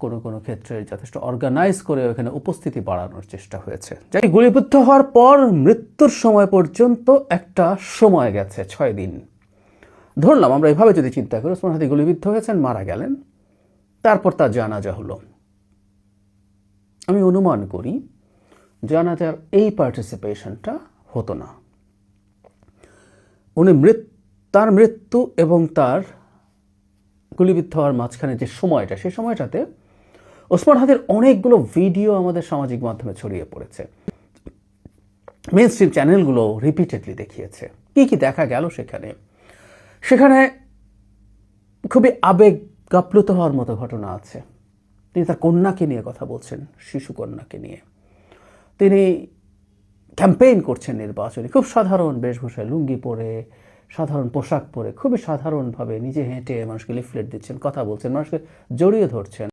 কোনো কোনো ক্ষেত্রে যথেষ্ট অর্গানাইজ করে ওখানে উপস্থিতি বাড়ানোর চেষ্টা হয়েছে। যাই গুলিবিদ্ধ হওয়ার পর মৃত্যুর সময় পর্যন্ত একটা সময় গেছে 6 দিন। ধরলাম আমরা এভাবে যদি চিন্তা করি, ওসমান হাদি গুলিবিদ্ধ হয়েছেন, মারা গেলেন, তারপর তার জানাজা হলো। আমি অনুমান করি জানাজার এই পার্টিসিপেশনটা হতো না। উনি তার মৃত্যু এবং তার গুলিবিদ্ধ হওয়ার মাঝখানে যে সময়টা, সেই সময়টাতে ওসমান হাদির অনেকগুলো ভিডিও আমাদের সামাজিক মাধ্যমে ছড়িয়ে পড়েছে। মেইন স্ট্রিম চ্যানেলগুলো রিপিটেডলি দেখিয়েছে। কি কি দেখা গেল সেখানে খুবই আবেগাপ্লুত হওয়ার মতো ঘটনা আছে। তিনি তার কন্যাকে নিয়ে কথা বলছেন, শিশু কন্যাকে নিয়ে। তিনি ক্যাম্পেইন করছেন নির্বাচনে, খুব সাধারণ বেশভূষায়, লুঙ্গি পরে, সাধারণ পোশাক পরে, খুবই সাধারণভাবে নিজে হেঁটে মানুষকে লিফলেট দিচ্ছেন, কথা বলছেন, মানুষকে জড়িয়ে ধরছেন।